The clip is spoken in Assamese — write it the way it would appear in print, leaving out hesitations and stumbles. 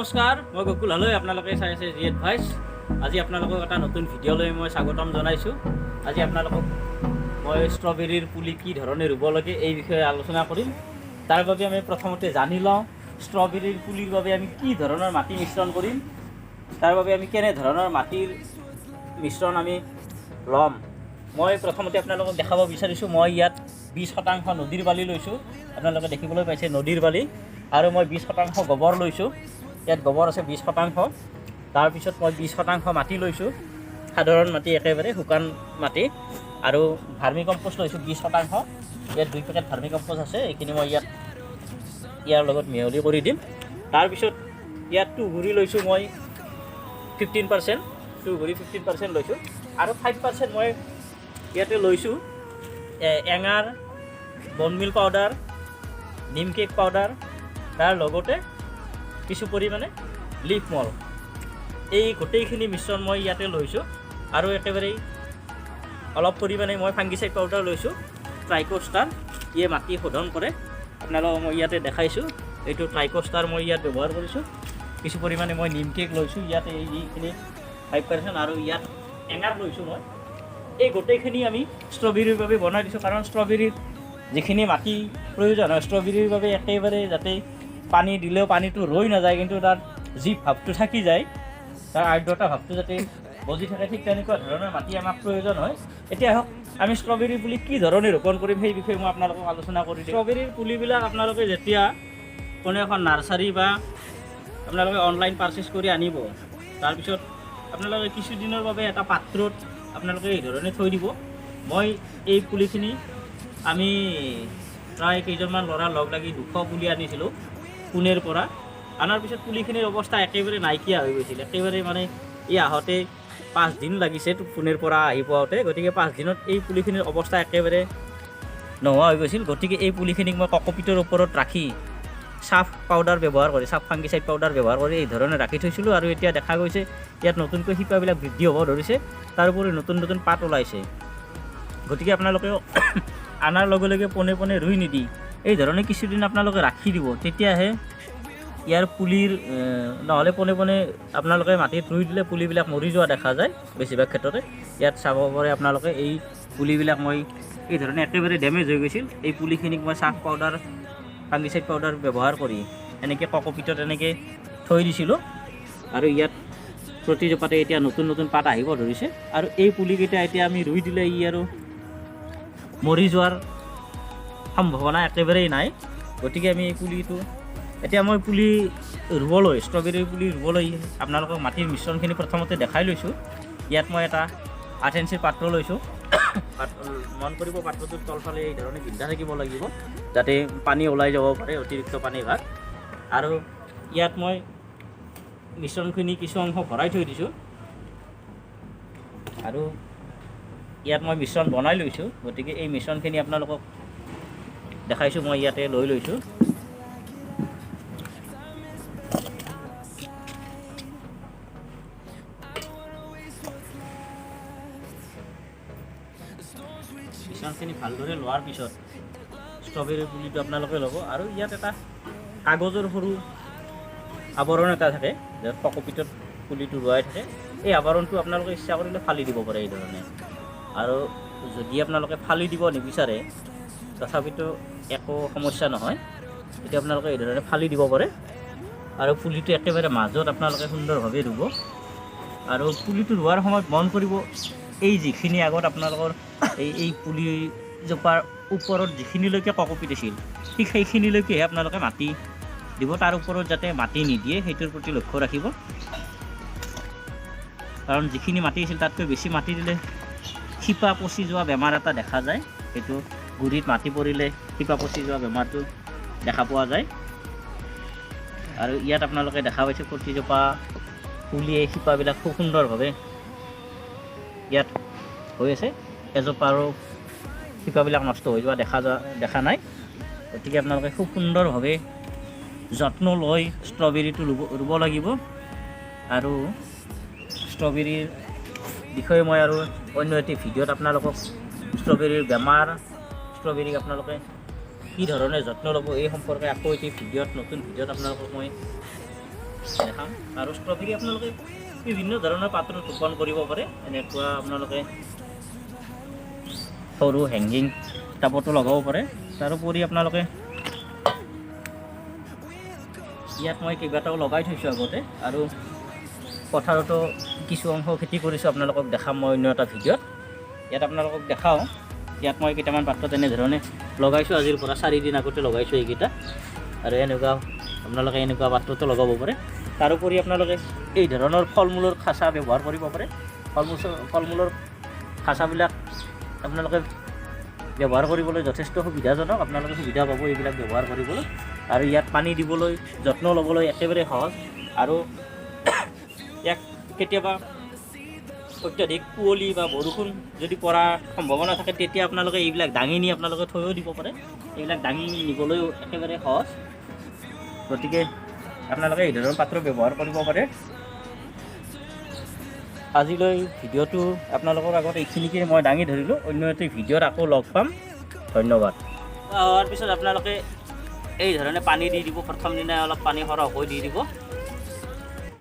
নমস্কাৰ, মই গকুল হালৈ। আপোনালোকে চাই আছে জি এডভাইচ। আজি আপোনালোকক এটা নতুন ভিডিঅ' লৈ মই স্বাগতম জনাইছোঁ। আজি আপোনালোকক মই ষ্ট্ৰবেৰীৰ পুলি কি ধৰণে ৰুব লাগে এই বিষয়ে আলোচনা কৰিম। তাৰ বাবে আমি প্ৰথমতে জানি লওঁ ষ্ট্ৰবেৰীৰ পুলিৰ বাবে আমি কি ধৰণৰ মাটি মিশ্ৰণ কৰিম, তাৰ বাবে আমি কেনেধৰণৰ মাটিৰ মিশ্ৰণ আমি ল'ম। মই প্ৰথমতে আপোনালোকক দেখাব বিচাৰিছোঁ, মই ইয়াত 20% নদীৰ বালি লৈছোঁ। আপোনালোকে দেখিবলৈ পাইছে নদীৰ বালি। আৰু মই 20% গোবৰ লৈছোঁ। ইয়াত গোবৰ আছে 20%। তাৰপিছত মই 20% মাটি লৈছোঁ, সাধাৰণ মাটি, একেবাৰে শুকান মাটি। আৰু ভাৰ্মি কম্পোষ্ট লৈছোঁ 20%। ইয়াত 2 পেকেট ভাৰ্মি কম্পোষ্ট আছে, এইখিনি মই ইয়াৰ লগত মিহলি কৰি দিম। তাৰপিছত ইয়াত তুঁহগুৰি লৈছোঁ মই 15%, তুঁহগুৰি 15% লৈছোঁ। আৰু 5% মই ইয়াতে লৈছোঁ এঙাৰ, বনমিল পাউডাৰ, নিম কেক পাউডাৰ, তাৰ লগতে কিছু পৰিমাণে লিফ মল। এই গোটেইখিনি মিশ্ৰণ মই ইয়াতে লৈছোঁ। আৰু একেবাৰেই অলপ পৰিমাণে মই ফাংগিচাইড পাউডাৰ লৈছোঁ, ট্ৰাইকোষ্টাৰ। ইয়ে মাটি শোধন কৰে। আপোনালোকক মই ইয়াতে দেখাইছোঁ, এইটো ট্ৰাইকোষ্টাৰ মই ইয়াত ব্যৱহাৰ কৰিছোঁ। কিছু পৰিমাণে মই নিম কেক লৈছোঁ, ইয়াতে এইখিনি 5%। আৰু ইয়াত এঙাৰ লৈছোঁ মই। এই গোটেইখিনি আমি ষ্ট্ৰবেৰীৰ বাবে বনাই দিছোঁ, কাৰণ ষ্ট্ৰবেৰীৰ যিখিনি মাটি প্ৰয়োজন হয় ষ্ট্ৰবেৰীৰ বাবে একেবাৰে যাতে পানী দিলেও পানীটো ৰৈ নাযায়, কিন্তু তাৰ যি ভাৱটো থাকি যায়, তাৰ আৰ্দ্ৰতা ভাৱটো যাতে বজি থাকে, ঠিক তেনেকুৱা ধৰণৰ মাটি আমাক প্ৰয়োজন হয়। এতিয়া আহক আমি ষ্ট্ৰবেৰীৰ পুলি কি ধৰণে ৰোপণ কৰিম সেই বিষয়ে মই আপোনালোকক আলোচনা কৰি দিম। ষ্ট্ৰবেৰীৰ পুলিবিলাক আপোনালোকে যেতিয়া কোনো এখন নাৰ্চাৰী বা আপোনালোকে অনলাইন পাৰ্চেছ কৰি আনিব, তাৰপিছত আপোনালোকে কিছুদিনৰ বাবে এটা পাত্ৰত আপোনালোকে এই ধৰণে থৈ দিব। মই এই পুলিখিনি আমি প্ৰায় কেইজনমান ল'ৰা লগ লাগি 200 পুলি আনিছিলোঁ পুনেৰ পৰা। আনাৰ পিছত পুলিখিনিৰ অৱস্থা একেবাৰে নাইকিয়া হৈ গৈছিল। একেবাৰে মানে এই আহোঁতে 5 দিন লাগিছে পুনেৰ পৰা আহি পাওঁতে। গতিকে 5 দিনত এই পুলিখিনিৰ অৱস্থা একেবাৰে নোহোৱা হৈ গৈছিল। গতিকে এই পুলিখিনিক মই কক'পিটৰ ওপৰত ৰাখি চাফ পাউডাৰ ব্যৱহাৰ কৰি, চাফ ফাংগিচাইড পাউডাৰ ব্যৱহাৰ কৰি এই ধৰণে ৰাখি থৈছিলোঁ। আৰু এতিয়া দেখা গৈছে ইয়াত নতুনকৈ শিপাবিলাক বৃদ্ধি হ'ব ধৰিছে, তাৰোপৰি নতুন নতুন পাত ওলাইছে। গতিকে আপোনালোকেও আনাৰ লগে লগে পোনে পোনে ৰুই নিদি এই ধৰণে কিছুদিন আপোনালোকে ৰাখি দিব, তেতিয়াহে ইয়াৰ পুলিৰ নহ'লে পোনে পোনে আপোনালোকে মাটিত ৰুই দিলে পুলিবিলাক মৰি যোৱা দেখা যায় বেছিভাগ ক্ষেত্ৰতে। ইয়াত চাব পাৰে আপোনালোকে এই পুলিবিলাক মই এই ধৰণে একেবাৰে ডেমেজ হৈ গৈছিল। এই পুলিখিনিক মই চাফ পাউডাৰ, ফাংগিচাইড পাউডাৰ ব্যৱহাৰ কৰি এনেকৈ কক'পিটত এনেকৈ থৈ দিছিলোঁ। আৰু ইয়াত প্ৰতিজোপাতে এতিয়া নতুন নতুন পাত আহিব ধৰিছে। আৰু এই পুলিকেইটা এতিয়া আমি ৰুই দিলে ই আৰু মৰি যোৱাৰ সম্ভাৱনা একেবাৰেই নাই। গতিকে আমি এই পুলিটো এতিয়া মই পুলি ৰুবলৈ, ষ্ট্ৰবেৰীৰ পুলি ৰুবলৈ আপোনালোকক মাটিৰ মিশ্ৰণখিনি প্ৰথমতে দেখাই লৈছোঁ। ইয়াত মই এটা 8 ইঞ্চিৰ পাত্ৰ লৈছোঁ। মন কৰিব পাত্ৰটোৰ তলফালে এই ধৰণে বিন্ধা থাকিব লাগিব, যাতে পানী ওলাই যাব পাৰে, অতিৰিক্ত পানী ভাগ। আৰু ইয়াত মই মিশ্ৰণখিনি কিছু অংশ ভৰাই থৈ দিছোঁ। আৰু ইয়াত মই মিশ্ৰণ বনাই লৈছোঁ। গতিকে এই মিশ্ৰণখিনি আপোনালোকক দেখাইছোঁ, মই ইয়াতে লৈ লৈছোঁ। মিশ্ৰণখিনি ভালদৰে লোৱাৰ পিছত ষ্ট্ৰবেৰীৰ পুলিটো আপোনালোকে ল'ব। আৰু ইয়াত এটা কাগজৰ সৰু আৱৰণ এটা থাকে, য'ত কক'পিটত পুলিটো ৰোৱাই থাকে। এই আৱৰণটো আপোনালোকে ইচ্ছা কৰিলে ফালি দিব পাৰে এই ধৰণে। আৰু যদি আপোনালোকে ফালি দিব নিবিচাৰে তথাপিতো একো সমস্যা নহয়, তেতিয়া আপোনালোকে এই ধৰণে ফালি দিব পাৰে। আৰু পুলিটো একেবাৰে মাজত আপোনালোকে সুন্দৰভাৱে ৰুব। আৰু পুলিটো ৰোৱাৰ সময়ত মন কৰিব, এই যিখিনি আগত আপোনালোকৰ এই পুলিজোপাৰ ওপৰত যিখিনিলৈকে কক'পিট আছিল, ঠিক সেইখিনিলৈকেহে আপোনালোকে মাটি দিব। তাৰ ওপৰত যাতে মাটি নিদিয়ে সেইটোৰ প্ৰতি লক্ষ্য ৰাখিব। কাৰণ যিখিনি মাটি আছিল তাতকৈ বেছি মাটি দিলে শিপা পচি যোৱা বেমাৰ এটা দেখা যায়। সেইটো গুৰিত মাটি পৰিলে শিপা পচি যোৱা বেমাৰটো দেখা পোৱা যায়। আৰু ইয়াত আপোনালোকে দেখা পাইছে প্ৰতিজোপা পুলিয়ে শিপাবিলাক খুব সুন্দৰভাৱে ইয়াত হৈ আছে। এজোপাৰো শিপাবিলাক নষ্ট হৈ যোৱা দেখা নাই। গতিকে আপোনালোকে খুব সুন্দৰভাৱে যত্ন লৈ ষ্ট্ৰবেৰীটো ৰুব লাগিব। আৰু ষ্ট্ৰবেৰীৰ বিষয়ে মই আৰু অন্য এটি ভিডিঅ'ত আপোনালোকক ষ্ট্ৰবেৰীৰ বেমাৰ, ষ্ট্ৰবেৰীক আপোনালোকে কি ধৰণে যত্ন ল'ব এই সম্পৰ্কে আকৌ এটি ভিডিঅ'ত, নতুন ভিডিঅ'ত আপোনালোকক মই দেখাম। আৰু ষ্ট্ৰবেৰী আপোনালোকে বিভিন্ন ধৰণৰ পাত্ৰত ৰোপণ কৰিব পাৰে। এনেকুৱা আপোনালোকে সৰু হেংগিং টাবতো লগাব পাৰে। তাৰোপৰি আপোনালোকে ইয়াত মই কেইবাটাও লগাই থৈছোঁ আগতে, আৰু পথাৰতো কিছু অংশ খেতি কৰিছোঁ, আপোনালোকক দেখাম মই অন্য এটা ভিডিঅ'ত। ইয়াত আপোনালোকক দেখাওঁ, ইয়াত মই কেইটামান পাত্ৰত এনেধৰণে লগাইছোঁ, আজিৰ পৰা 4 দিন আগতে লগাইছোঁ এইকেইটা। আৰু এনেকুৱা আপোনালোকে এনেকুৱা পাত্ৰতো লগাব পাৰে। তাৰোপৰি আপোনালোকে এই ধৰণৰ ফল মূলৰ খাঁচা ব্যৱহাৰ কৰিব পাৰে। ফল মূলৰ খাঁচাবিলাক আপোনালোকে ব্যৱহাৰ কৰিবলৈ যথেষ্ট সুবিধাজনক, আপোনালোকে সুবিধা পাব এইবিলাক ব্যৱহাৰ কৰিবলৈ। আৰু ইয়াত পানী দিবলৈ, যত্ন ল'বলৈ একেবাৰে সহজ। আৰু ইয়াক কেতিয়াবা অত্যাধিক কুঁৱলী বা বৰষুণ যদি পৰাৰ সম্ভাৱনা থাকে, তেতিয়া আপোনালোকে এইবিলাক দাঙি নি আপোনালোকে থৈও দিব পাৰে। এইবিলাক দাঙি নিবলৈও একেবাৰে সহজ। গতিকে আপোনালোকে এই ধৰণৰ পাত্ৰ ব্যৱহাৰ কৰিব পাৰে। আজিলৈ ভিডিঅ'টো আপোনালোকৰ আগত এইখিনিকে মই দাঙি ধৰিলোঁ। অন্য এটি ভিডিঅ'ত আকৌ লগ পাম। ধন্যবাদ। হোৱাৰ পিছত আপোনালোকে এই ধৰণে পানী দি দিব। প্ৰথম দিনা অলপ পানী সৰহকৈ দি দিব।